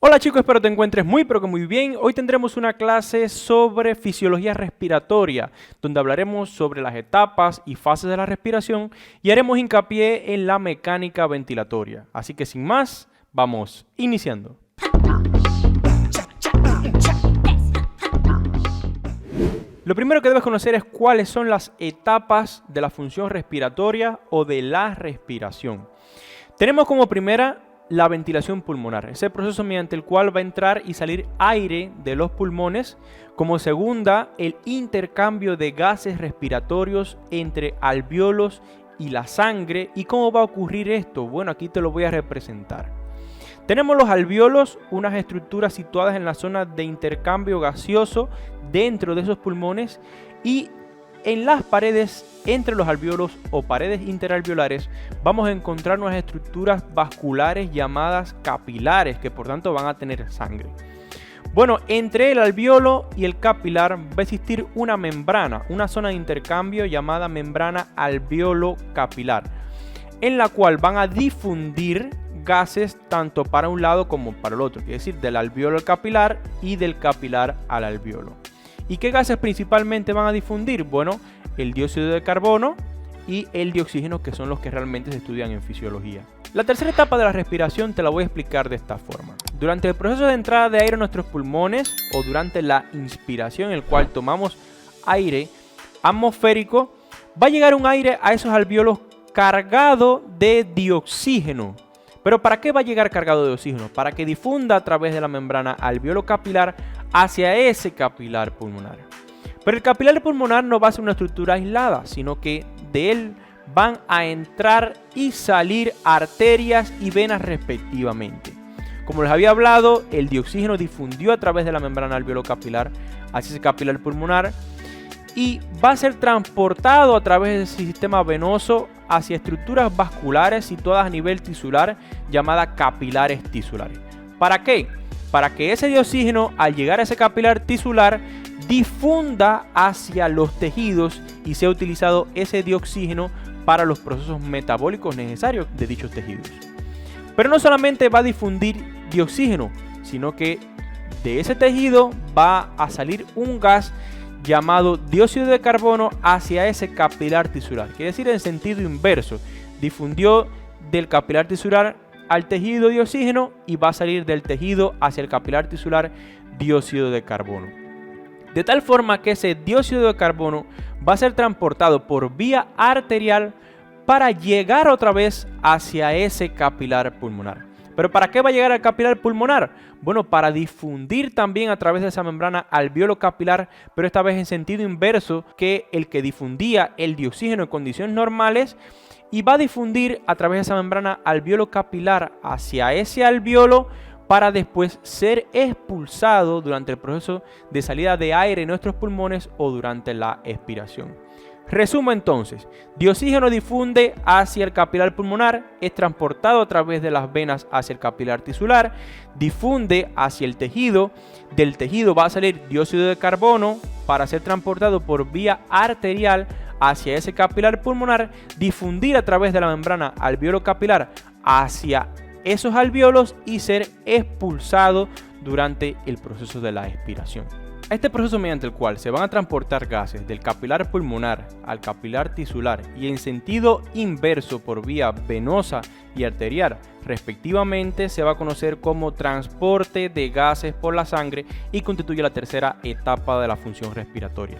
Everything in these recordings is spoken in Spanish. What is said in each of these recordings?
Hola chicos, espero te encuentres muy pero que muy bien. Hoy tendremos una clase sobre fisiología respiratoria, donde hablaremos sobre las etapas y fases de la respiración y haremos hincapié en la mecánica ventilatoria. Así que sin más, vamos iniciando. Lo primero que debes conocer es cuáles son las etapas de la función respiratoria o de la respiración. Tenemos como primera la ventilación pulmonar, ese proceso mediante el cual va a entrar y salir aire de los pulmones. Como segunda, el intercambio de gases respiratorios entre alvéolos y la sangre. ¿Y cómo va a ocurrir esto? Bueno, aquí te lo voy a representar. Tenemos los alvéolos, unas estructuras situadas en la zona de intercambio gaseoso dentro de esos pulmones, y en las paredes entre los alvéolos o paredes interalveolares vamos a encontrar unas estructuras vasculares llamadas capilares, que por tanto van a tener sangre. Bueno, entre el alvéolo y el capilar va a existir una membrana, una zona de intercambio llamada membrana alvéolo-capilar, en la cual van a difundir gases tanto para un lado como para el otro, es decir, del alvéolo al capilar y del capilar al alvéolo. ¿Y qué gases principalmente van a difundir? Bueno, el dióxido de carbono y el de oxígeno, que son los que realmente se estudian en fisiología. La tercera etapa de la respiración te la voy a explicar de esta forma. Durante el proceso de entrada de aire a nuestros pulmones o durante la inspiración, en el cual tomamos aire atmosférico, va a llegar un aire a esos alvéolos cargado de dioxígeno. ¿Pero para qué va a llegar cargado de oxígeno? Para que difunda a través de la membrana alvéolo capilar hacia ese capilar pulmonar. Pero el capilar pulmonar no va a ser una estructura aislada, sino que de él van a entrar y salir arterias y venas respectivamente. Como les había hablado, el dioxígeno difundió a través de la membrana alvéolo capilar hacia ese capilar pulmonar y va a ser transportado a través del sistema venoso hacia estructuras vasculares situadas a nivel tisular llamadas capilares tisulares. ¿Para qué? Para que ese dioxígeno, al llegar a ese capilar tisular, difunda hacia los tejidos y sea utilizado ese dioxígeno para los procesos metabólicos necesarios de dichos tejidos. Pero no solamente va a difundir dioxígeno, sino que de ese tejido va a salir un gas llamado dióxido de carbono hacia ese capilar tisular. Quiere decir en sentido inverso. Difundió del capilar tisular al tejido de oxígeno y va a salir del tejido hacia el capilar tisular dióxido de carbono. De tal forma que ese dióxido de carbono va a ser transportado por vía arterial para llegar otra vez hacia ese capilar pulmonar. ¿Pero para qué va a llegar al capilar pulmonar? Bueno, para difundir también a través de esa membrana alvéolo capilar, pero esta vez en sentido inverso que el que difundía el dioxígeno en condiciones normales, y va a difundir a través de esa membrana alvéolo capilar hacia ese alvéolo para después ser expulsado durante el proceso de salida de aire en nuestros pulmones o durante la expiración. Resumo entonces, dioxígeno difunde hacia el capilar pulmonar, es transportado a través de las venas hacia el capilar tisular, difunde hacia el tejido, del tejido va a salir dióxido de carbono para ser transportado por vía arterial hacia ese capilar pulmonar, difundir a través de la membrana alvéolo capilar hacia esos alvéolos y ser expulsado durante el proceso de la expiración. Este proceso mediante el cual se van a transportar gases del capilar pulmonar al capilar tisular y en sentido inverso por vía venosa y arterial respectivamente se va a conocer como transporte de gases por la sangre y constituye la tercera etapa de la función respiratoria.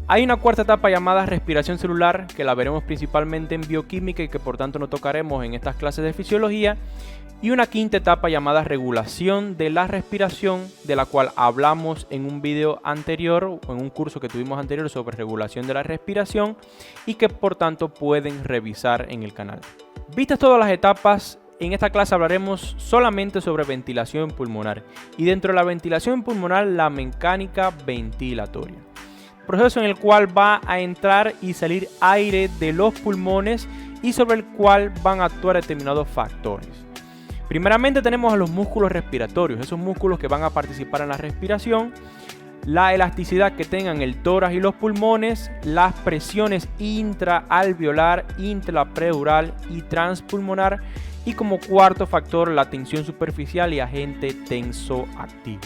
Hay una cuarta etapa llamada respiración celular, que la veremos principalmente en bioquímica y que por tanto no tocaremos en estas clases de fisiología, y una quinta etapa llamada regulación de la respiración, de la cual hablamos en un video anterior o en un curso que tuvimos anterior sobre regulación de la respiración y que por tanto pueden revisar en el canal. Vistas todas las etapas, en esta clase hablaremos solamente sobre ventilación pulmonar y dentro de la ventilación pulmonar la mecánica ventilatoria. Proceso en el cual va a entrar y salir aire de los pulmones y sobre el cual van a actuar determinados factores. Primeramente tenemos a los músculos respiratorios, esos músculos que van a participar en la respiración, la elasticidad que tengan el tórax y los pulmones, las presiones intraalveolar, intrapleural y transpulmonar Y como cuarto factor, la tensión superficial y agente tenso activo.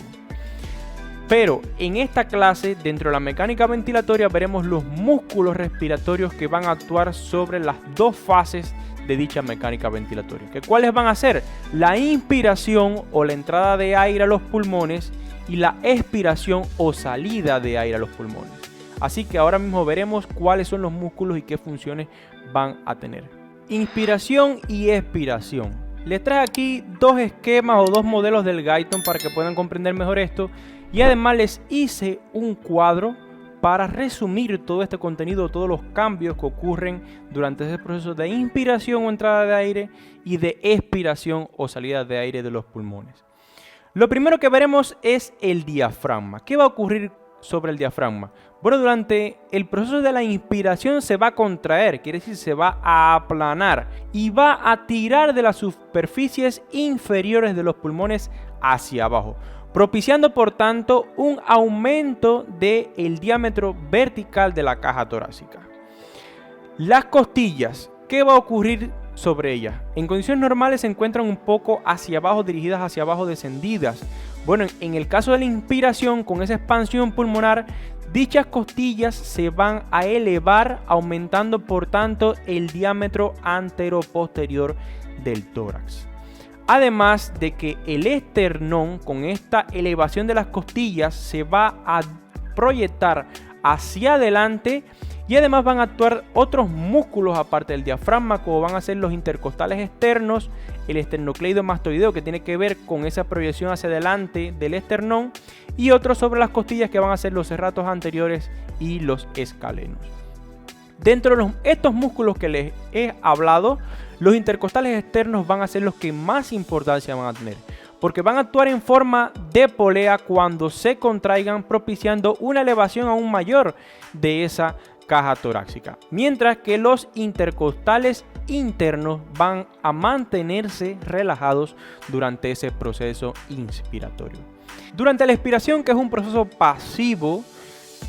Pero en esta clase, dentro de la mecánica ventilatoria, veremos los músculos respiratorios que van a actuar sobre las dos fases de dicha mecánica ventilatoria. ¿Cuáles van a ser? La inspiración o la entrada de aire a los pulmones y la expiración o salida de aire a los pulmones. Así que ahora mismo veremos cuáles son los músculos y qué funciones van a tener. Inspiración y expiración. Les traje aquí dos esquemas o dos modelos del Guyton para que puedan comprender mejor esto. Y además les hice un cuadro para resumir todo este contenido, todos los cambios que ocurren durante ese proceso de inspiración o entrada de aire y de expiración o salida de aire de los pulmones. Lo primero que veremos es el diafragma. ¿Qué va a ocurrir sobre el diafragma? Bueno, durante el proceso de la inspiración se va a contraer, quiere decir se va a aplanar y va a tirar de las superficies inferiores de los pulmones hacia abajo, propiciando por tanto un aumento del diámetro vertical de la caja torácica. Las costillas, ¿qué va a ocurrir sobre ellas? En condiciones normales se encuentran un poco hacia abajo, dirigidas hacia abajo, descendidas. Bueno, en el caso de la inspiración, con esa expansión pulmonar, dichas costillas se van a elevar, aumentando por tanto el diámetro antero-posterior del tórax. Además de que el esternón, con esta elevación de las costillas, se va a proyectar hacia adelante y además van a actuar otros músculos aparte del diafragma, como van a ser los intercostales externos, el esternocleidomastoideo, que tiene que ver con esa proyección hacia adelante del esternón, y otros sobre las costillas, que van a ser los serratos anteriores y los escalenos. Dentro de estos músculos que les he hablado, los intercostales externos van a ser los que más importancia van a tener, porque van a actuar en forma de polea cuando se contraigan, propiciando una elevación aún mayor de esa caja torácica, mientras que los intercostales internos van a mantenerse relajados durante ese proceso inspiratorio. Durante la expiración, que es un proceso pasivo,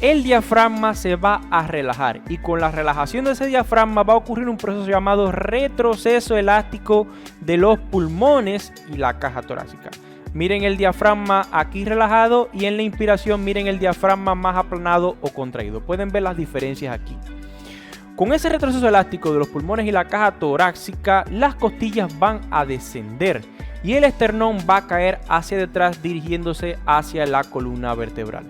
el diafragma se va a relajar, y con la relajación de ese diafragma va a ocurrir un proceso llamado retroceso elástico de los pulmones y la caja torácica. Miren el diafragma aquí relajado, y en la inspiración miren el diafragma más aplanado o contraído. Pueden ver las diferencias aquí. Con ese retroceso elástico de los pulmones y la caja torácica, las costillas van a descender y el esternón va a caer hacia detrás, dirigiéndose hacia la columna vertebral.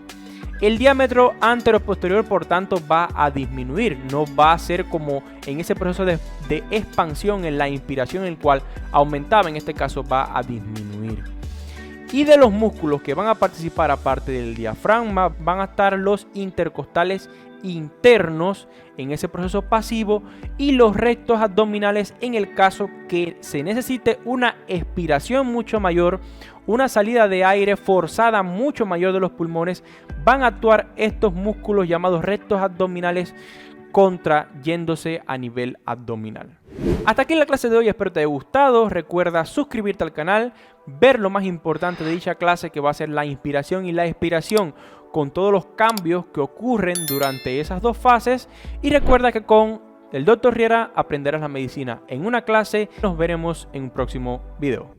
El diámetro anteroposterior, por tanto, va a disminuir. No va a ser como en ese proceso de expansión en la inspiración, en el cual aumentaba. En este caso va a disminuir. Y de los músculos que van a participar aparte del diafragma, van a estar los intercostales internos en ese proceso pasivo y los rectos abdominales en el caso que se necesite una expiración mucho mayor, una salida de aire forzada mucho mayor de los pulmones. Van a actuar estos músculos llamados rectos abdominales, contrayéndose a nivel abdominal. Hasta aquí la clase de hoy, espero te haya gustado. Recuerda suscribirte al canal, ver lo más importante de dicha clase, que va a ser la inspiración y la expiración, con todos los cambios que ocurren durante esas dos fases. Y recuerda que con el Dr. Riera aprenderás la medicina en una clase. Nos veremos en un próximo video.